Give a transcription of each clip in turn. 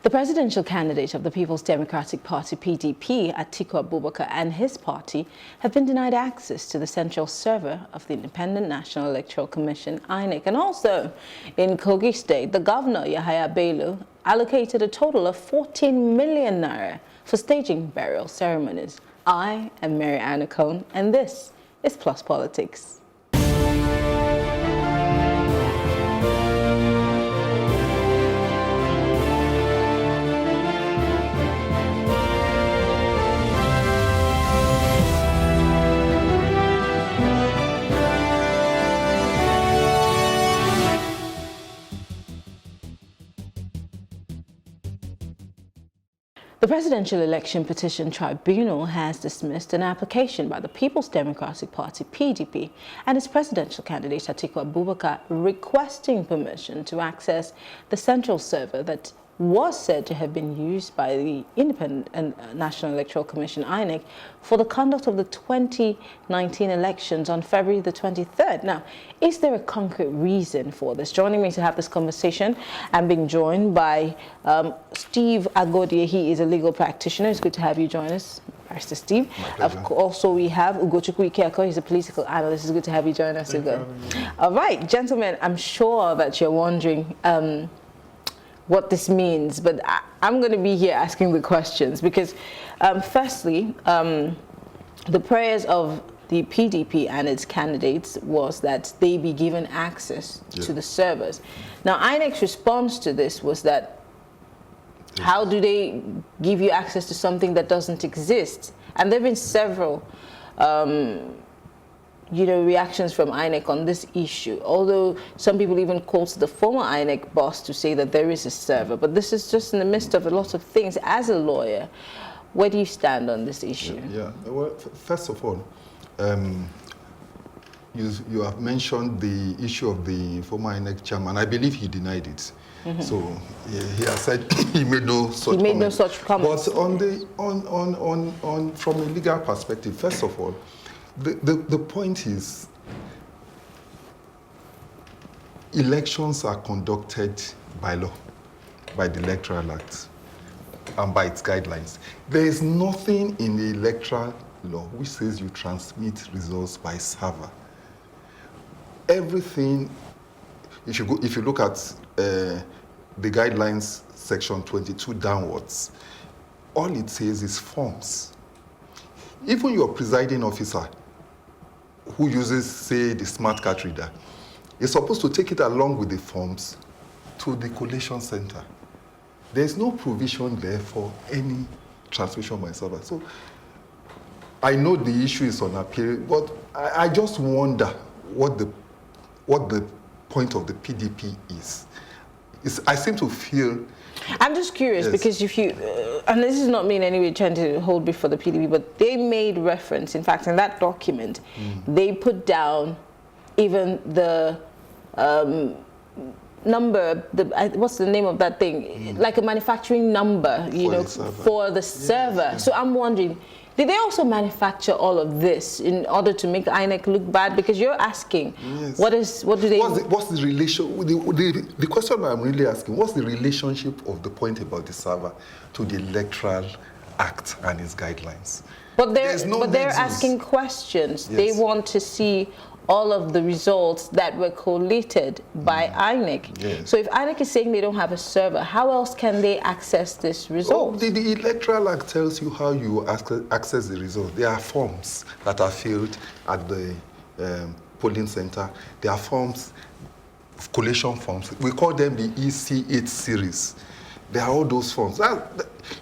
The presidential candidate of the People's Democratic Party, PDP, Atiku and his party have been denied access to the central server of the Independent National Electoral Commission, INEC. And also in Kogi State, the governor, Yahaya Bello, allocated a total of 14 million naira for staging burial ceremonies. I am Maryann Okon, and this is Plus Politics. The Presidential Election Petition Tribunal has dismissed an application by the People's Democratic Party, PDP, and its presidential candidate, Atiku, requesting permission to access the central server that was said to have been used by the Independent National Electoral Commission, INEC, for the conduct of the 2019 elections on February the 23rd. Now, is there a concrete reason for this? Joining me to have this conversation, I'm being joined by Steve Agodie. He is a legal practitioner. It's good to have you join us, Barrister Steve. Also, we have Ugochukwu Ikeko. He's a political analyst. It's good to have you join us, Ugo. All right, gentlemen, I'm sure that you're wondering what this means, but I'm going to be here asking the questions because, firstly, the prayers of the PDP and its candidates was that they be given access to the servers. Now, INEC's response to this was that, how do they give you access to something that doesn't exist? And there have been several reactions from INEC on this issue, although some people even quote the former INEC boss to say that there is a server. But this is just in the midst of a lot of things. As a lawyer, where do you stand on this issue? Well, first of all, you have mentioned the issue of the former INEC chairman. I believe he denied it. So he has said he made no such comments. But from a legal perspective, first of all, the point is, elections are conducted by law, by the Electoral Act, and by its guidelines. There is nothing in the electoral law which says you transmit results by server. Everything, if you look at the guidelines, section 22 downwards, all it says is forms. Even your presiding officer, who uses, say, the smart card reader, is supposed to take it along with the forms to the collation center. There's no provision there for any transmission by server. So I know the issue is on appeal, but I just wonder what the point of the PDP is. I seem to feel... I'm just curious, because if you, and this is not me in any way trying to hold before the PDP, but they made reference, in fact, in that document, they put down even the number, what's the name of that thing? Like a manufacturing number, for the server. So I'm wondering, did they also manufacture all of this in order to make INEC look bad? Because you're asking, what do they... What's the relation? The question I'm really asking, what's the relationship of the point about the server to the Electoral Act and its guidelines? But they're asking questions. They want to see all of the results that were collated by INEC. So if INEC is saying they don't have a server, how else can they access this result? The Electoral Act tells you how you access the result. There are forms that are filled at the polling center. There are forms, collation forms. We call them the EC8 series. There are all those forms.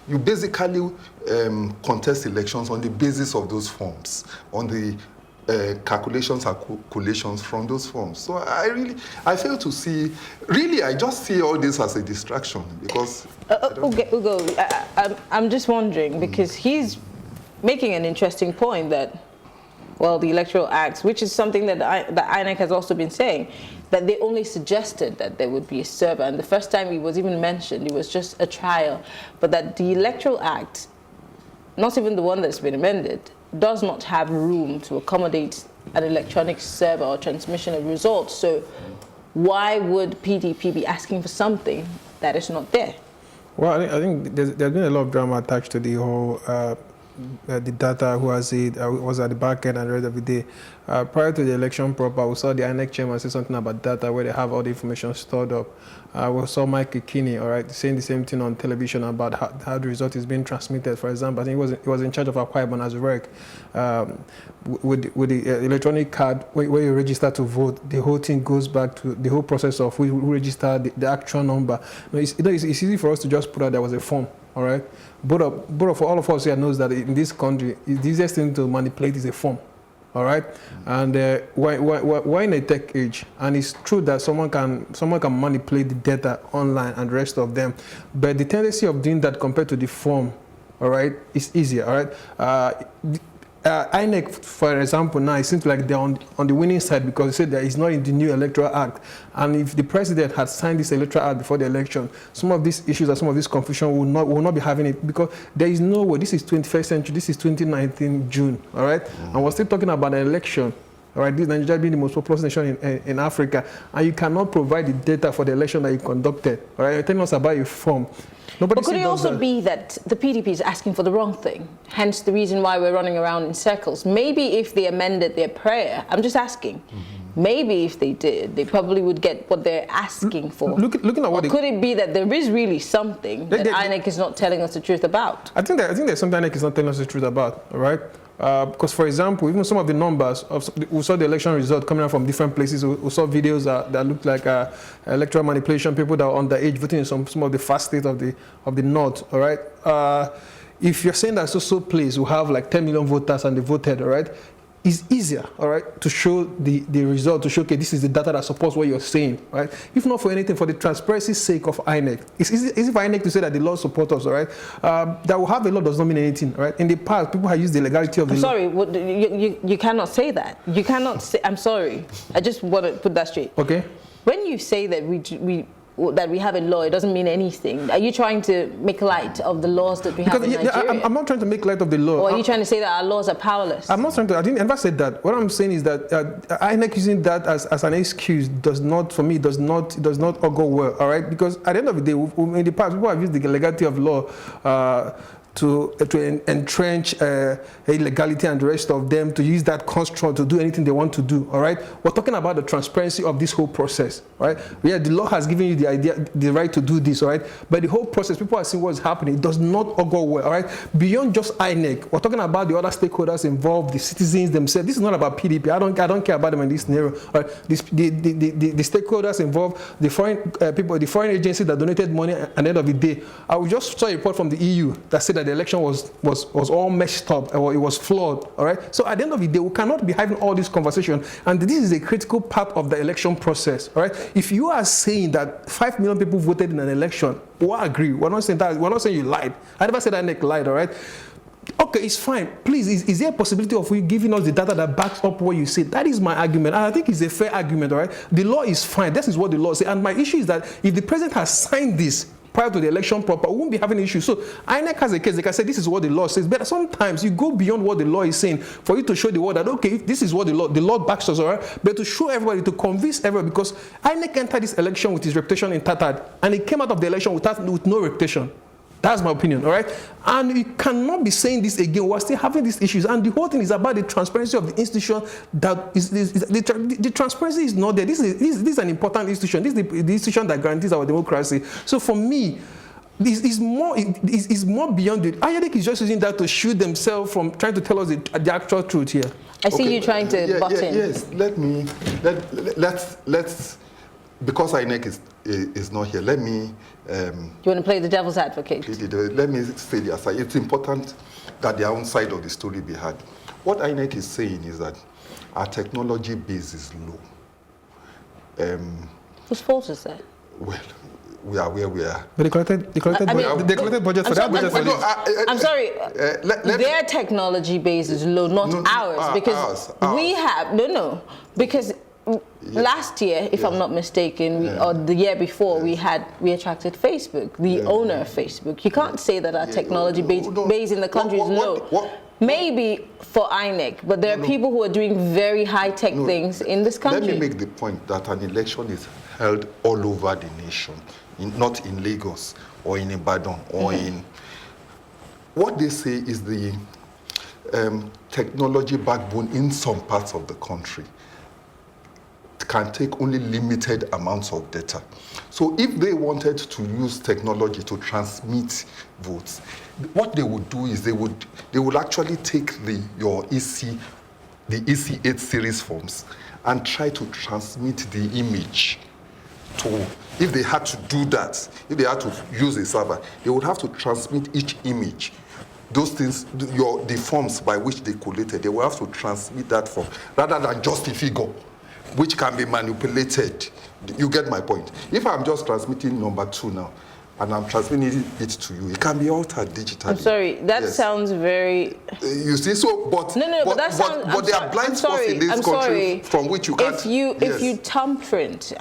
You basically contest elections on the basis of those forms, on the calculations and collations from those forms. So I fail to see, I just see all this as a distraction because... Ugo, I'm just wondering, because he's making an interesting point that, well, the Electoral Act, which is something that INEC has also been saying, that they only suggested that there would be a server, and the first time it was even mentioned, it was just a trial, but that the Electoral Act, not even the one that's been amended, does not have room to accommodate an electronic server or transmission of results. So why would PDP be asking for something that is not there? Well, I think there's been a lot of drama attached to the whole the data, who has it, was at the back end and the rest of the day. Prior to the election proper, we saw the INEC chairman say something about data where they have all the information stored up. We saw Mike Kinney, all right, saying the same thing on television about how the result is being transmitted. For example, I think he was in charge of Akwa Ibom as rec. With the electronic card, where you register to vote, the whole thing goes back to the whole process of who registered the actual number. It's easy for us to just put out there was a form. All right, but all of us here knows that in this country, the easiest thing to manipulate is a form. All right, and we're in a tech age, and it's true that someone can manipulate the data online and the rest of them, but the tendency of doing that compared to the form, all right, is easier. All right. INEC, for example, now it seems like they're on the winning side because they said that it's not in the new Electoral Act. And if the president had signed this Electoral Act before the election, some of these issues and some of this confusion will not be having it, because there is no way. This is 21st century. This is 2019 June. All right, and we're still talking about an election. All right, this Nigeria being the most populous nation in Africa, and you cannot provide the data for the election that you conducted. All right, you're telling us about your form. But could it also be that the PDP is asking for the wrong thing? Hence the reason why we're running around in circles. Maybe if they amended their prayer, I'm just asking, maybe if they did, they probably would get what they're asking for. Looking at what could it be that there is really something that INEC is not telling us the truth about? I think there's something INEC is not telling us the truth about, all right? Because, for example, even some of the numbers, we saw the election result coming out from different places. We saw videos that looked like electoral manipulation, people that were underage voting in some of the fast states of the north. All right. If you're saying that so place will have like 10 million voters and they voted, all right, it's easier, all right, to show the result, to show, okay, this is the data that supports what you're saying, right? If not for anything, for the transparency's sake of INEC. It's easy for INEC to say that the law supports us, all right? That will have a law does not mean anything, right? In the past, people have used the legality of the law. I'm sorry, you cannot say that. You cannot say, I'm sorry. I just want to put that straight. Okay. When you say that we have a law, it doesn't mean anything. Are you trying to make light of the laws that we have in Nigeria? I'm not trying to make light of the law. Or are you trying to say that our laws are powerless? I'm not trying to. I didn't ever say that. What I'm saying is that INEC using that as an excuse does not augur well. All right, because at the end of the day, in the past, people have used the legality of law to entrench illegality and the rest of them, to use that construct to do anything they want to do. All right, we're talking about the transparency of this whole process. Right? Yeah, the law has given you the right to do this. All right, but the whole process, people are seeing what's happening. It does not augur well. All right, beyond just INEC, we're talking about the other stakeholders involved, the citizens themselves. This is not about PDP. I don't care about them in this scenario. All right? The stakeholders involved, the foreign people, the foreign agencies that donated money. At the end of the day, I will just saw a report from the EU that said that the election was all messed up, or it was flawed. All right. So at the end of the day, we cannot be having all this conversation, and this is a critical part of the election process. All right. If you are saying that 5 million people voted in an election, we agree. We're not saying that. We're not saying you lied. I never said that INEC lied. All right. Okay, it's fine. Please, is there a possibility of you giving us the data that backs up what you say? That is my argument, and I think it's a fair argument. All right. The law is fine. This is what the law says, and my issue is that if the president has signed this prior to the election proper, we won't be having an issue. So INEC has a case, they can say this is what the law says, but sometimes you go beyond what the law is saying for you to show the world that, okay, this is what the law backs us, all right? But to show everybody, to convince everybody, because INEC entered this election with his reputation intact, and he came out of the election with no reputation. That's my opinion, all right? And you cannot be saying this again. We're still having these issues. And the whole thing is about the transparency of the institution. The transparency is not there. This is an important institution. This is the institution that guarantees our democracy. So for me, this is more beyond it. INEC is just using that to shield themselves from trying to tell us the actual truth here. I see you trying to butt in. Yes, let's because INEC is not here, let me... you want to play the devil's advocate? Let me say the aside. It's important that their own side of the story be heard. What INEC is saying is that our technology base is low. Whose fault is that? Well, we are where we are. But they collected budget for that budget for this. I'm sorry, their technology base is low, not ours, because we have, because last year, if I'm not mistaken, or the year before, we attracted Facebook, the owner of Facebook. You can't say that our technology base in the country is low. Maybe for INEC, but there are people who are doing very high-tech things in this country. Let me make the point that an election is held all over the nation, not in Lagos, or in Ibadan or in what they say is the technology backbone in some parts of the country can take only limited amounts of data. So if they wanted to use technology to transmit votes, what they would do is they would actually take the EC8 series forms and try to transmit the image to, if they had to do that, if they had to use a server, they would have to transmit each image. Those things, the forms by which they collated, they will have to transmit that form rather than just a figure, which can be manipulated. You get my point. If I'm just transmitting number 2 now, and I'm transmitting it to you, it can be altered digitally. I'm sorry, that sounds very... You see, so, but... No, but that sounds... But there are blind spots in this country from which you can't... If you thumbprint,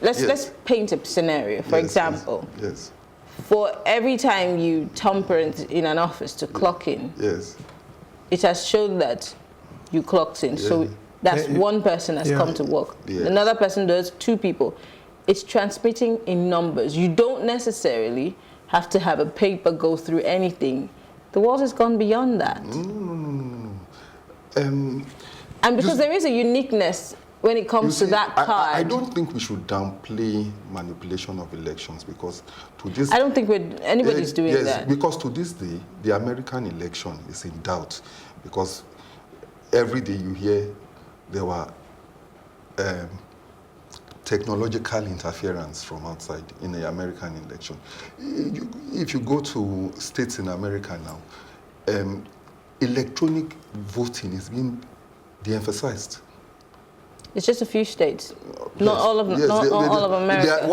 let's paint a scenario, for example. Yes. For every time you thumbprint in an office to clock in, it has shown that you clocked in. So that's one person has come to work. Another person does, 2 people. It's transmitting in numbers. You don't necessarily have to have a paper go through anything. The world has gone beyond that. No. And because there is a uniqueness when it comes to that card. I don't think we should downplay manipulation of elections, because to this... I don't think anybody's doing that. Yes, because to this day, the American election is in doubt, because every day you hear there were technological interference from outside in the American election. If you go to states in America now, electronic voting is being de-emphasized. It's just a few states, not all of all of America.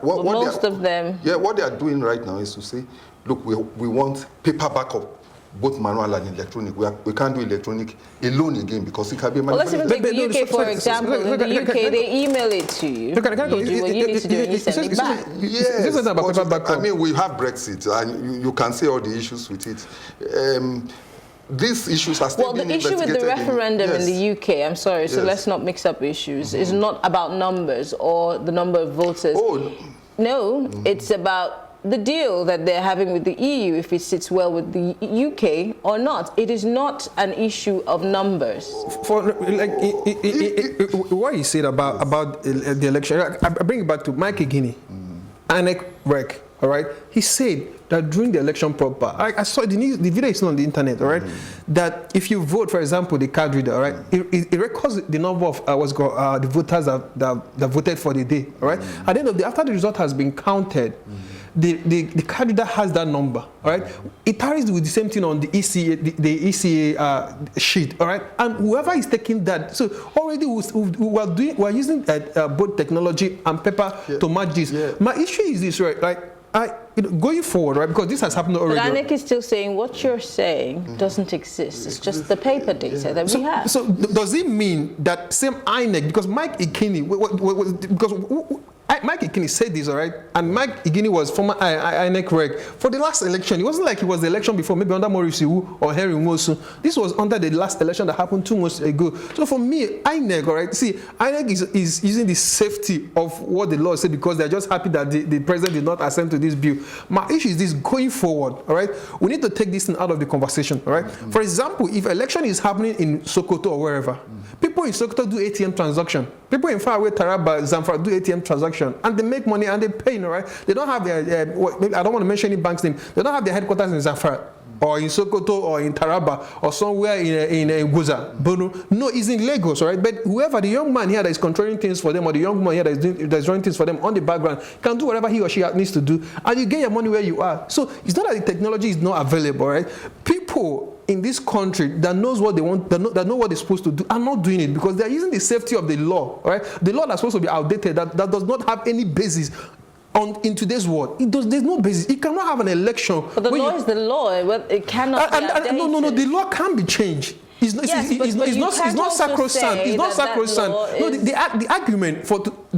Most of them. Yeah, what they are doing right now is to say, look, we want paper backup, both manual and electronic. We can't do electronic alone again because it can be manipulated. Well, let's even take the UK, for example. In the UK, they email it to you. You do what you need to do and you send it back. Yes, I mean, we have Brexit, and you can see all the issues with it. These issues are still being investigated. Well, the issue with the referendum in the UK, I'm sorry, so let's not mix up issues, is not about numbers or the number of voters. No, it's about the deal that they're having with the EU, if it sits well with the UK or not. It is not an issue of numbers. For what you said about the election, I bring it back to Mike Igini, INEC rec, all right? He said that during the election proper, I saw the video is on the internet, all right? That if you vote, for example, the card reader, all right, it records the number of the voters that voted for the day, all right? At the end of the day, after the result has been counted, the card reader has that number, all right? It carries with the same thing on the ECA sheet, all right? And whoever is taking that, so already we're using both technology and paper to match this. My issue is this, right? Like, going forward, right? Because this has happened already. But INEC is still saying what you're saying doesn't exist. It's just the paper data that we have. So does it mean that same INEC, because Mike Igini, Mike Igini said this, all right? And Mike Igini was former INEC rec. For the last election, it wasn't like it was the election before, maybe under Maurice Iwu or Henry Nwosu. This was under the last election that happened 2 months ago. So for me, INEC, all right? See, INEC is using the safety of what the law said because they're just happy that the president did not assent to this bill. My issue is this: going forward, all right? We need to take this thing out of the conversation, all right? For example, if election is happening in Sokoto or wherever, people in Sokoto do ATM transaction. People in faraway Taraba, Zamfara do ATM transaction, and they make money and they pay, all right? They don't have their, I don't want to mention any bank's name. They don't have their headquarters in Zamfara or in Sokoto or in Taraba or somewhere in Guza, Bono. No, it's in Lagos, all right? But whoever, the young man here that is controlling things for them or the young man here that's running things for them on the background can do whatever he or she needs to do, and you get your money where you are. So it's not that the technology is not available, right? People in this country that knows what they want, that know what they're supposed to do, are not doing it because they're using the safety of the law, right? The law that's supposed to be outdated, that does not have any basis in today's world. There's no basis. You cannot have an election. But the law is the law. It cannot be outdated. No, the law can be changed. It's not sacrosanct. It's not sacrosanct. No, the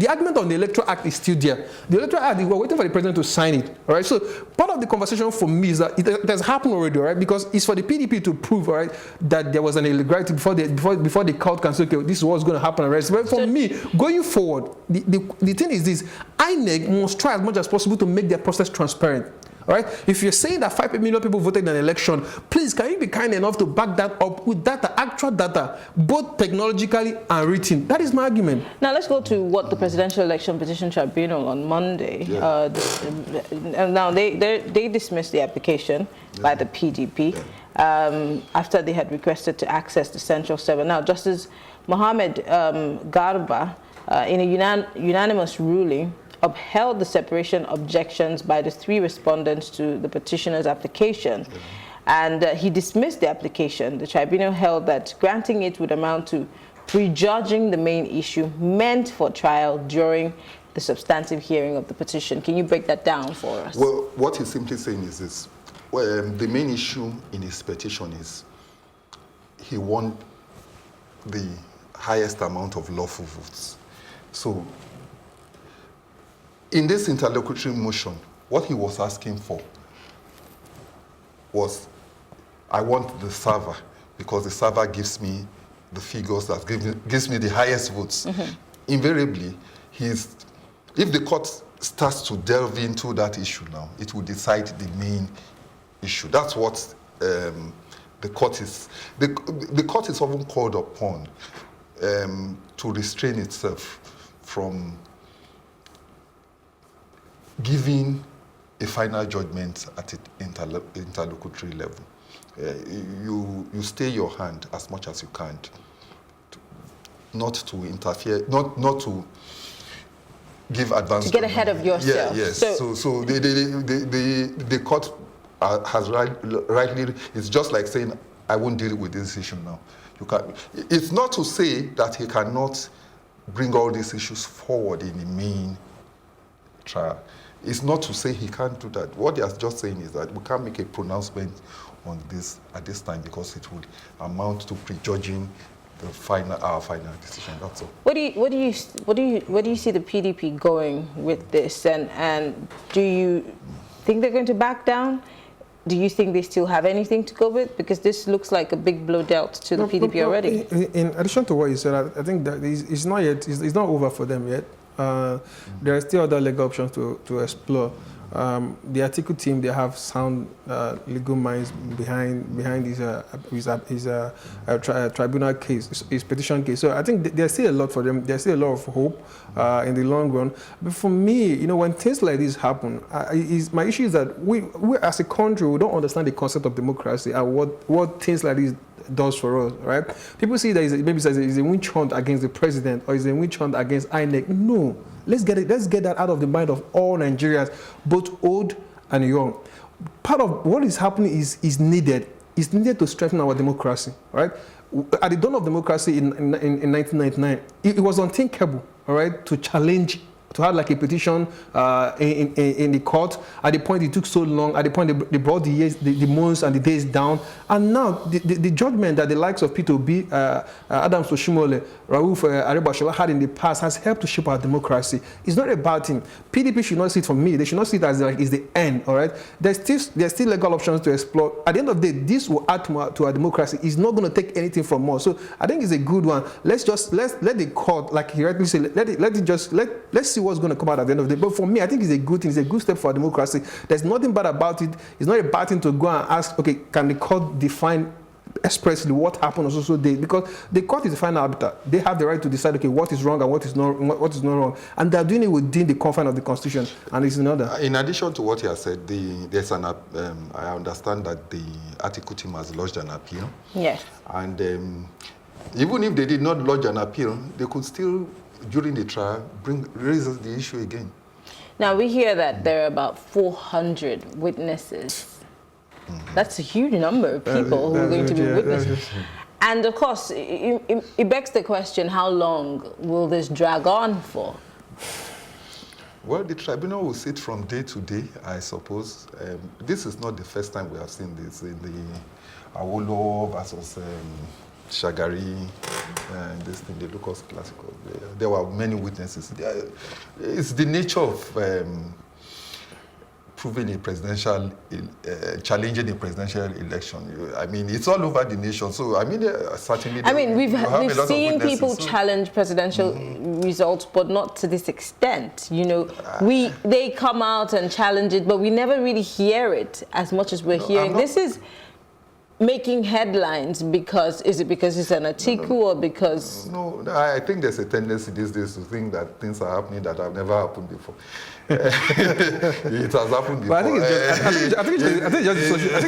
argument on the Electoral Act is still there. The Electoral Act, we're waiting for the president to sign it. All right. So part of the conversation for me is that it has happened already, all right? Because it's for the PDP to prove, all right, that there was an illegality before the court can say, okay, this is what's going to happen. All right. So for me, going forward, the thing is this: INEC must try as much as possible to make their process transparent. All right. If you're saying that 5 million people voted in an election, please can you be kind enough to back that up with data, actual data, both technologically and written? That is my argument. Now let's go to what the Presidential Election Petition Tribunal on Monday. Yeah. Now they dismissed the application by the PDP after they had requested to access the central server. Now Justice Mohammed Garba, in a unanimous ruling, upheld the separation objections by the 3 respondents to the petitioner's application. And he dismissed the application. The tribunal held that granting it would amount to prejudging the main issue meant for trial during the substantive hearing of the petition. Can you break that down for us? Well, what he's simply saying is this. Well, the main issue in his petition is he won the highest amount of lawful votes. So in this interlocutory motion, what he was asking for was, I want the server, because the server gives me the figures that gives me the highest votes. Invariably, if the court starts to delve into that issue now, it will decide the main issue. That's what the court is. The court is often called upon to restrain itself from giving a final judgment at the interlocutory level. You stay your hand as much as you can, not to interfere, not to give advance. To get ahead of yourself. Yeah, yes. So the court has rightly, it's just like saying, I won't deal with this issue now. It's not to say that he cannot bring all these issues forward in the main trial. It's not to say he can't do that. What they are just saying is that we can't make a pronouncement on this at this time because it would amount to prejudging our final decision. That's all. Where do you see the PDP going with this? And do you think they're going to back down? Do you think they still have anything to go with? Because this looks like a big blow dealt to the PDP already. In addition to what you said, I think that it's not yet. It's not over for them yet. There are still other legal options to explore. The Atiku team, they have sound legal minds behind his tribunal case, his petition case. So I think there's still a lot for them. There's still a lot of hope in the long run. But for me, when things like this happen, my issue is that we as a country, we don't understand the concept of democracy and what things like this does for us, right? People see that maybe it's a witch hunt against the president or it's a witch hunt against INEC. No, let's get that out of the mind of all Nigerians, both old and young. Part of what is happening is needed. It's needed to strengthen our democracy, right? At the dawn of democracy in 1999, it was unthinkable, all right, to challenge, to have like a petition in the court. At the point it took so long, at the point they brought the years, the months and the days down. And now the judgment that the likes of P2B, Adams Oshimole, Rauf Arebashola had in the past has helped to shape our democracy. It's not a bad thing. PDP should not see it for me. They should not see it as like it's the end, all right? There's still legal options to explore. At the end of the day, this will add to our democracy. It's not going to take anything from us. So I think it's a good one. Let's let the court, like he rightly said, let's see what's going to come out at the end of the day. But for me, I think it's a good thing. It's a good step for our democracy. There's nothing bad about it. It's not a bad thing to go and ask, okay, can the court define expressly what happened on social day? Because the court is the final arbiter. They have the right to decide, okay, what is wrong and what is not wrong. And they're doing it within the confines of the Constitution. And it's in order. In addition to what you have said, there's I understand that the Atiku team has lodged an appeal. Yes. And even if they did not lodge an appeal, they could still, during the trial, raise the issue again. Now, we hear that there are about 400 witnesses. That's a huge number of people who are going to be witnesses. And of course, it begs the question, how long will this drag on for? Well, the tribunal will sit from day to day, I suppose. This is not the first time we have seen this in the Awolowo versus Shagari, this thing, the Lucas Classical. There were many witnesses. It's the nature of proving a presidential, challenging a presidential election. I mean, it's all over the nation. So, I mean, certainly... I mean, we've seen people challenge presidential results, but not to this extent. You know, they come out and challenge it, but we never really hear it as much as we're hearing. This is making headlines because, is it because it's an Atiku or because... No, I think there's a tendency these days to think that things are happening that have never happened before. It has happened before. But I think it's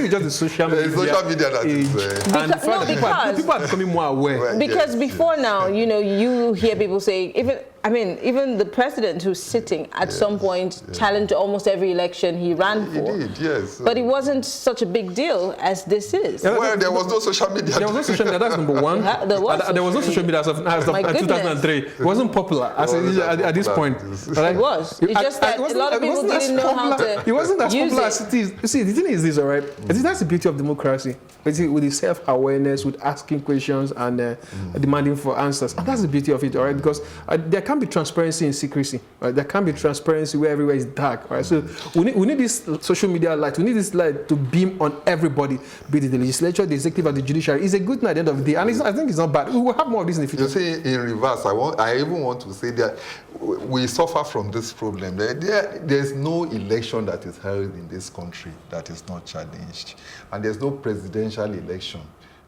just the social media. Social media that is... because people are becoming more aware. Because before now, you know, you hear people say, even the president who's sitting at some point challenged almost every election he ran for. He did, yes. But it wasn't such a big deal as this is. Yeah, well, there was no social media. There was no social media, that's number one. There was no social media as of 2003. It wasn't popular at this point. It was. It's just that a lot of people didn't know how to. It wasn't as popular as it is. You see, the thing is this, all right? That's the beauty of democracy. With the self-awareness, with asking questions and demanding for answers. And that's the beauty of it, all right? Because there can be transparency in secrecy, right? There can be transparency where everywhere is dark, right? So we need this social media light. We need this light to beam on everybody, be it the legislature, the executive, and the judiciary. It's a good thing at the end of the day, and I think it's not bad. We will have more of this in the future. You see, in reverse, I even want to say that we suffer from this problem. There's no election that is held in this country that is not challenged, and there's no presidential election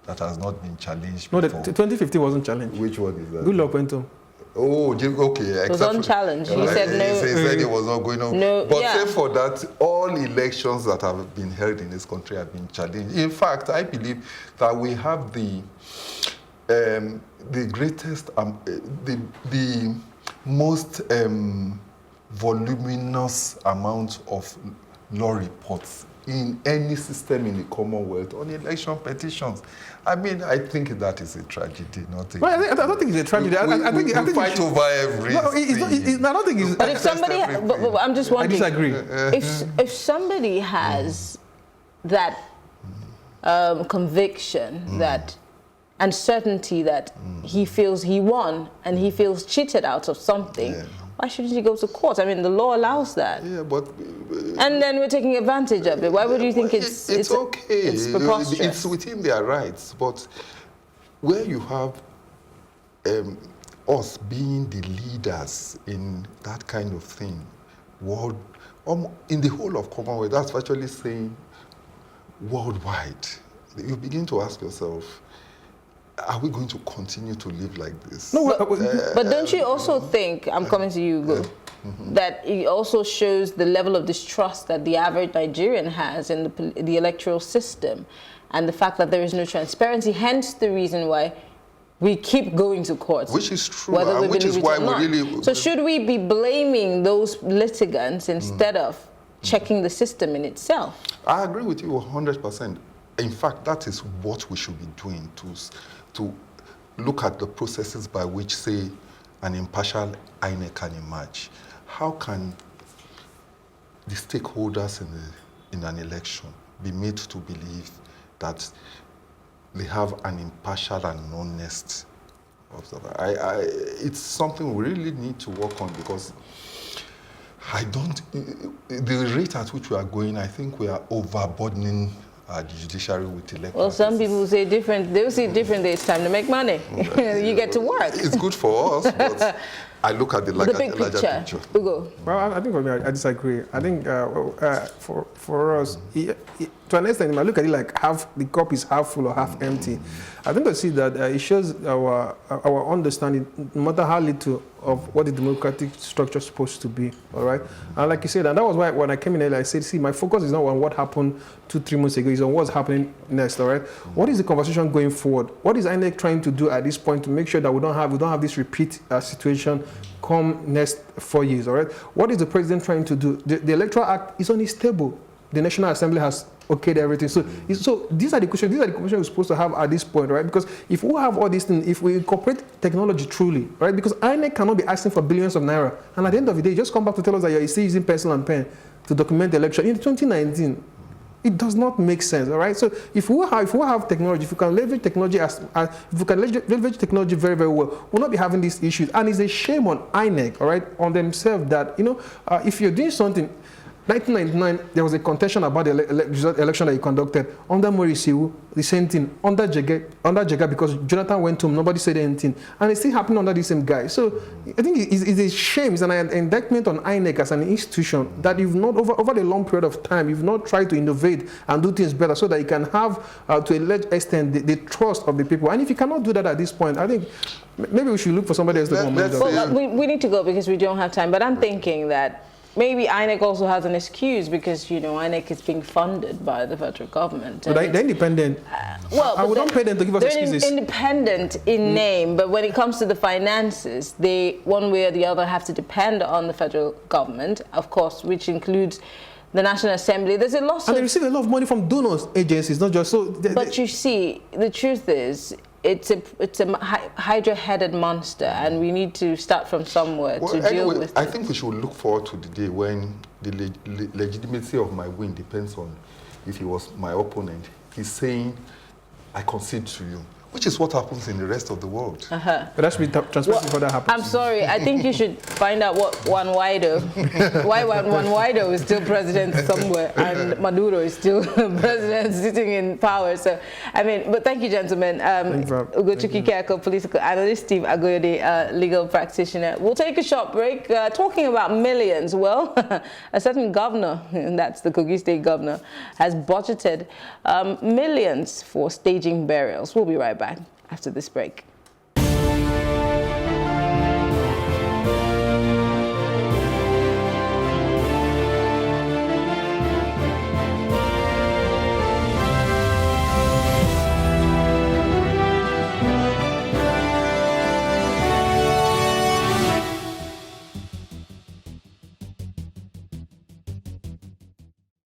that has not been challenged before. No, the 2015 wasn't challenged. Which one is that? Good luck went home. Oh, okay. It was unchallenged. He said no. He said it was not going on. No, but save for that, all elections that have been held in this country have been challenged. In fact, I believe that we have the greatest, the most voluminous amount of law reports in any system in the Commonwealth on election petitions. I mean, I think that is a tragedy, not a... Well, I don't think it's a tragedy. I think we fight over everything. No, I don't think it's... But if somebody... But I'm just wondering... I disagree. If somebody has that conviction that and certainty that he feels he won and he feels cheated out of something, why shouldn't he go to court? I mean, the law allows that. Yeah, but... and then we're taking advantage of it. Why would you think it's okay? It's preposterous. It's within their rights. But where you have us being the leaders in that kind of thing, in the whole of Commonwealth, that's virtually saying worldwide, you begin to ask yourself, are we going to continue to live like this? No, but don't you also think, I'm coming to you, Ugo, that it also shows the level of distrust that the average Nigerian has in the electoral system and the fact that there is no transparency, hence the reason why we keep going to court. Which is true, whether we which is why we really... So should we be blaming those litigants instead of checking the system in itself? I agree with you 100%. In fact, that is what we should be doing to look at the processes by which, say, an impartial INEC can emerge. How can the stakeholders in an election be made to believe that they have an impartial and honest observer? It's something we really need to work on, because the rate at which we are going, I think we are overburdening the judiciary with elections. Well, some people say different. They'll say different. It's time to make money. You get to work. It's good for us, but I look at the larger picture. Ugo. Well, I think for me, I disagree. I think for us, to an extent, I look at it like the cup is half full or half empty. I think I see that it shows our understanding, no matter how little, of what the democratic structure is supposed to be, all right? And like you said, and that was why when I came in earlier, I said, see, my focus is not on what happened 2-3 months ago, it's on what's happening next, all right? What is the conversation going forward? What is INEC trying to do at this point to make sure that we don't have this repeat situation come next 4 years, all right? What is the president trying to do? The Electoral Act is on its table. The National Assembly has okayed everything. So these are the questions. These are the conversations we're supposed to have at this point, right? Because if we have all these things, if we incorporate technology truly, right? Because INEC cannot be asking for billions of naira, and at the end of the day, just come back to tell us that you're still using pencil and pen to document the election. In 2019, It does not make sense, all right? So if we have technology, if we can leverage technology leverage technology very, very well, we'll not be having these issues. And it's a shame on INEC, all right, on themselves that, if you're doing something. 1999, there was a contention about the election that you conducted. Under Morisiu, the same thing. Under Jega, because Jonathan went home, nobody said anything. And it's still happening under the same guy. So I think it's a shame. It's an indictment on INEC as an institution that you've not, over the long period of time, you've not tried to innovate and do things better so that you can have, to a large extent, the trust of the people. And if you cannot do that at this point, I think maybe we should look for somebody else to come. Well, we need to go because we don't have time. But I'm thinking that maybe INEC also has an excuse because, INEC is being funded by the federal government. But they're independent. Well, we don't pay them to give us excuses. They're independent in name, but when it comes to the finances, they, one way or the other, have to depend on the federal government, of course, which includes the National Assembly. There's a lot and they receive a lot of money from donors agencies, not just so. But you see, the truth is, it's a hydra-headed monster, and we need to start from somewhere to deal with it. I think we should look forward to the day when the legitimacy of my win depends on if he was my opponent. He's saying, I concede to you, which is what happens in the rest of the world. But that should be transparent before that happens. I'm sorry, I think you should find out why Juan Guaido is still president somewhere and Maduro is still president sitting in power. So, but thank you, gentlemen. Ugochukwu Keko, political analyst, Steve Agoyode, legal practitioner. We'll take a short break. Talking about millions, well, a certain governor, and that's the Kogi State governor, has budgeted millions for staging burials. We'll be right back after this break.